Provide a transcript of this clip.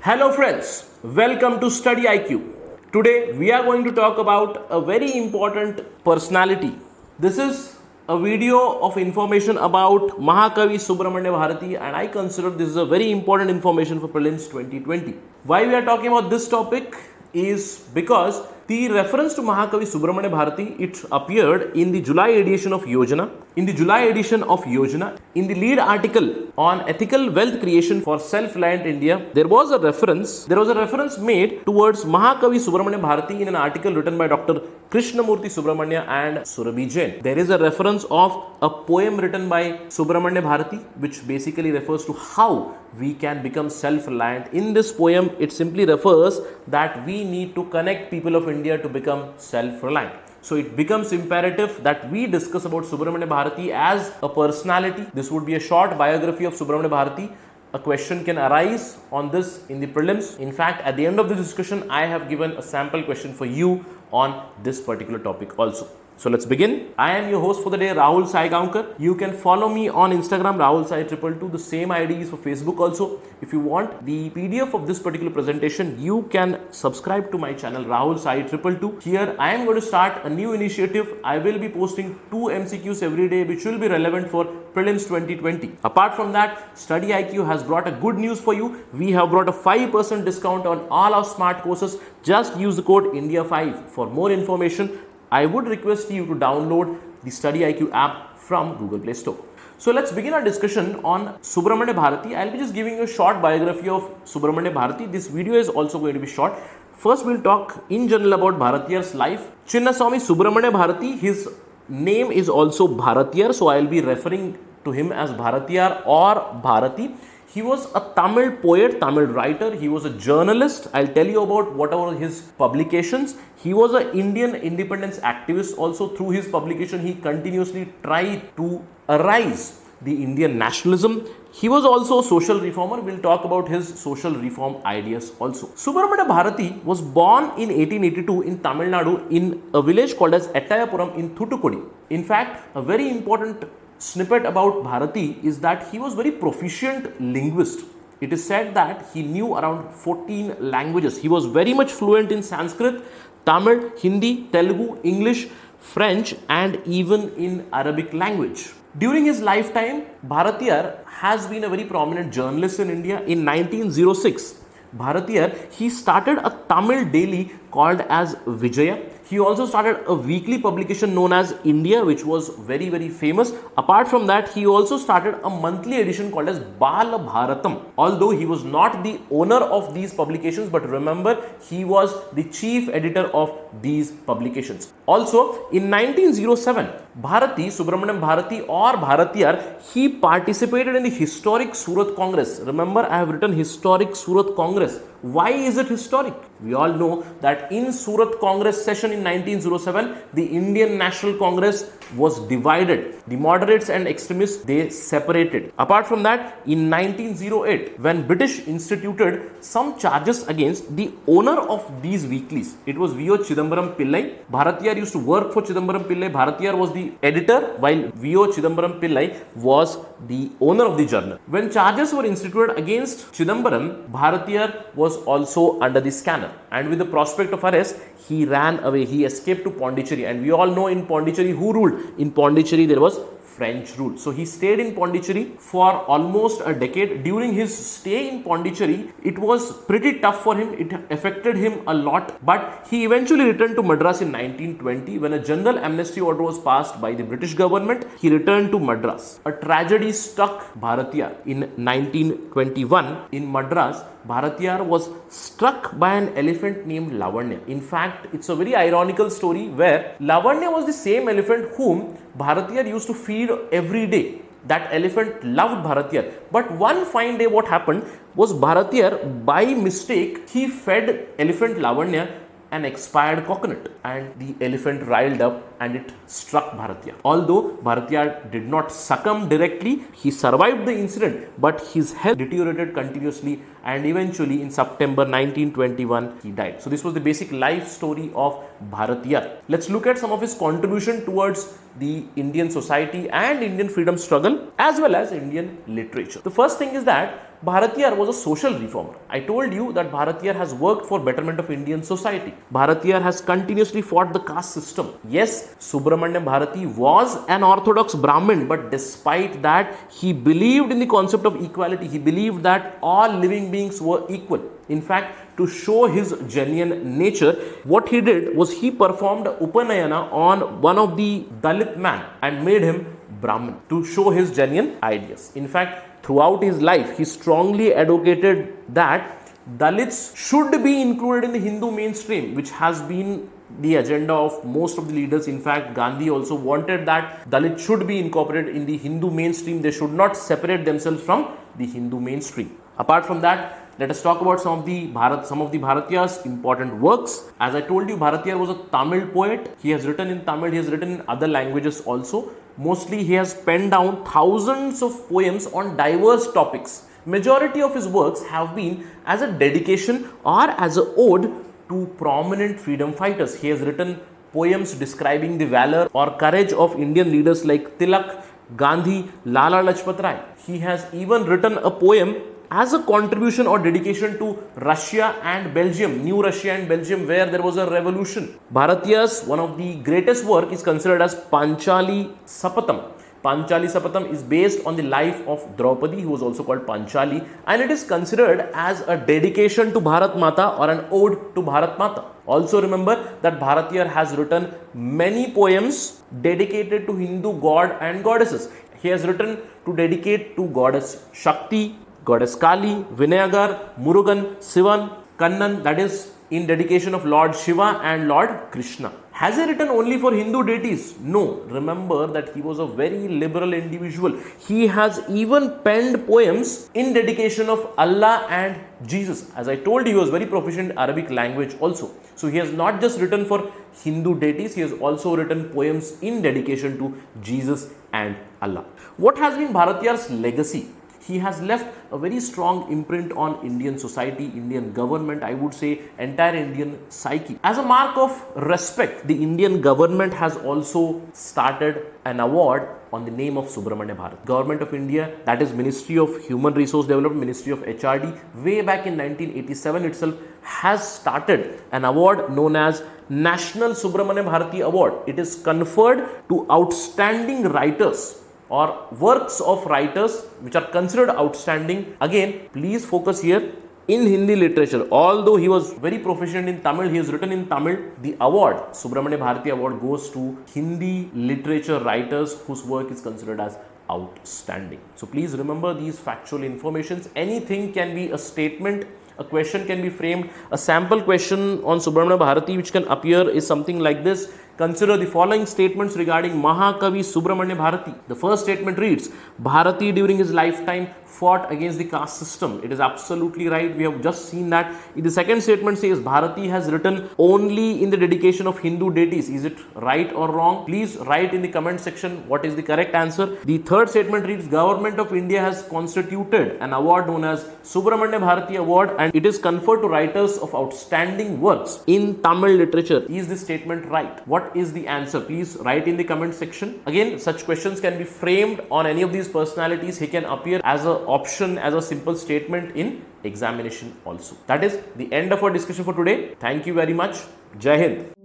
Hello friends, welcome to StudyIQ. Today we are going to talk about a very important personality. This is a video of information about Mahakavi Subramania Bharati, and I consider this is a very important information for Prelims 2020. Why we are talking about this topic is because the reference to Mahakavi Subramania Bharati, it appeared in the July edition of Yojana. In the the lead article on ethical wealth creation for self-reliant India, there was a reference made towards Mahakavi Subramania Bharati in an article written by Dr. Krishnamurthy Subramania and Surabhi Jain. There is a reference of a poem written by Subramania Bharati, which basically refers to how we can become self-reliant. In this poem, it simply refers that we need to connect people of India to become self-reliant. So it becomes imperative that we discuss about Subramania Bharati as a personality. This would be a short biography of Subramania Bharati. A question can arise on this in the prelims. In fact, at the end of the discussion, I have given a sample question for you on this particular topic also. So let's begin. I am your host for the day, Rahul Sai Gaonkar. You can follow me on Instagram, Rahul Sai 222. The same ID is for Facebook also. If you want the PDF of this particular presentation, you can subscribe to my channel, Rahul Sai 222. Here I am going to start a new initiative. I will be posting 2 MCQs every day, which will be relevant for Prelims 2020. Apart from that, StudyIQ has brought a good news for you. We have brought a 5% discount on all our smart courses. Just use the code India5. For more information, I would request you to download the StudyIQ app from Google Play Store. So let's begin our discussion on Subramania Bharati. I'll be just giving you a short biography of Subramania Bharati. This video is also going to be short. First, we'll talk in general about Bharatiyar's life. Chinnaswamy Subramania Bharati, his name is also Bharatiyar, so I'll be referring to him as Bharatiyar or Bharati. He was a Tamil poet, Tamil writer. He was a journalist. I'll tell you about what are his publications. He was an Indian independence activist. Also, through his publication, he continuously tried to arise the Indian nationalism. He was also a social reformer. We'll talk about his social reform ideas also. Subramania Bharati was born in 1882 in Tamil Nadu in a village called as Ettayapuram in Thoothukudi. In fact, a very important snippet about Bharati is that he was very proficient linguist. It is said that he knew around 14 languages. He was very much fluent in Sanskrit, Tamil, Hindi, Telugu, English, French, and even in Arabic language. During his lifetime, Bharatiyar has been a very prominent journalist in India. In 1906, Bharatiyar, he started a Tamil daily called as Vijaya. He also started a weekly publication known as India, which was very, very famous. Apart from that, he also started a monthly edition called as Bala Bharatam. Although he was not the owner of these publications, but remember, he was the chief editor of these publications. Also, in 1907, Bharati, Subramaniam Bharati or Bharatiyar, he participated in the historic Surat Congress. Remember, I have written historic Surat Congress. Why is it historic? We all know that in Surat Congress session in 1907, the Indian National Congress was divided. The moderates and extremists, they separated. Apart from that, in 1908, when British instituted some charges against the owner of these weeklies, it was V.O. Chidambaram Pillai. Bharatiyar used to work for Chidambaram Pillai. Bharatiyar was the editor, while V.O. Chidambaram Pillai was the owner of the journal. When charges were instituted against Chidambaram, Bharatiyar was also under the scanner, and with the prospect of arrest, he ran away. He escaped to Pondicherry, and we all know in Pondicherry who ruled. In Pondicherry there was French rule. So he stayed in Pondicherry for almost a decade. During his stay in Pondicherry, it was pretty tough for him. It affected him a lot, but he eventually returned to Madras in 1920 when a general amnesty order was passed by the British government. He returned to Madras. A tragedy struck Bharatiyar in 1921 in Madras. Bharatiyar was struck by an elephant named Lavanya. In fact, it's a very ironical story where Lavanya was the same elephant whom Bharatiyar used to feed every day. That elephant loved Bharatiyar. But one fine day what happened was Bharatiyar, by mistake, he fed elephant Lavanya an expired coconut, and the elephant riled up and it struck Bharatiya. Although Bharatiya did not succumb directly, he survived the incident, but his health deteriorated continuously, and eventually in September 1921 he died. So this was the basic life story of Bharatiya. Let's look at some of his contribution towards the Indian society and Indian freedom struggle as well as Indian literature. The first thing is that Bharatiyar was a social reformer. I told you that Bharatiyar has worked for betterment of Indian society. Bharatiyar has continuously fought the caste system. Yes, Subramania Bharati was an orthodox Brahmin, but despite that, he believed in the concept of equality. He believed that all living beings were equal. In fact, to show his genuine nature, what he did was he performed Upanayana on one of the Dalit man and made him Brahmin to show his genuine ideas. In fact, throughout his life, he strongly advocated that Dalits should be included in the Hindu mainstream, which has been the agenda of most of the leaders. In fact, Gandhi also wanted that Dalits should be incorporated in the Hindu mainstream. They should not separate themselves from the Hindu mainstream. Apart from that, let us talk about some of the Bharatiya's important works. As I told you, Bharatiyar was a Tamil poet. He has written in Tamil, he has written in other languages also. Mostly he has penned down thousands of poems on diverse topics. Majority of his works have been as a dedication or as an ode to prominent freedom fighters. He has written poems describing the valor or courage of Indian leaders like Tilak, Gandhi, Lala Lajpat Rai. He has even written a poem as a contribution or dedication to Russia and Belgium, New Russia and Belgium, where there was a revolution. Bharatiya's one of the greatest work is considered as Panchali Sapatam. Panchali Sapatam is based on the life of Draupadi, who was also called Panchali, and it is considered as a dedication to Bharat Mata or an ode to Bharat Mata. Also remember that Bharatiyar has written many poems dedicated to Hindu god and goddesses. He has written to dedicate to goddess Shakti, goddess Kali, Vinayagar, Murugan, Sivan, Kannan, that is in dedication of Lord Shiva and Lord Krishna. Has he written only for Hindu deities? No. Remember that he was a very liberal individual. He has even penned poems in dedication of Allah and Jesus. As I told you, he was very proficient in Arabic language also. So he has not just written for Hindu deities, he has also written poems in dedication to Jesus and Allah. What has been Bharatiyar's legacy? He has left a very strong imprint on Indian society, Indian government, I would say entire Indian psyche. As a mark of respect, the Indian government has also started an award on the name of Subramania Bharati. Government of India, that is Ministry of Human Resource Development, Ministry of HRD, way back in 1987 itself has started an award known as National Subramania Bharati Award. It is conferred to outstanding writers or works of writers which are considered outstanding. Again, please focus here in Hindi literature. Although he was very proficient in Tamil, he has written in Tamil. The award, Subramania Bharati Award, goes to Hindi literature writers whose work is considered as outstanding. So please remember these factual informations. Anything can be a statement, a question can be framed. A sample question on Subramania Bharati which can appear is something like this. Consider the following statements regarding Mahakavi Subramania Bharati. The first statement reads, Bharati during his lifetime fought against the caste system. It is absolutely right. We have just seen that. The second statement says Bharati has written only in the dedication of Hindu deities. Is it right or wrong? Please write in the comment section what is the correct answer. The third statement reads, Government of India has constituted an award known as Subramania Bharati Award and it is conferred to writers of outstanding works in Tamil literature. Is this statement right? What is the answer? Please write in the comment section. Again, such questions can be framed on any of these personalities. He can appear as an option, as a simple statement in examination also. That is the end of our discussion for today. Thank you very much. Jai Hind.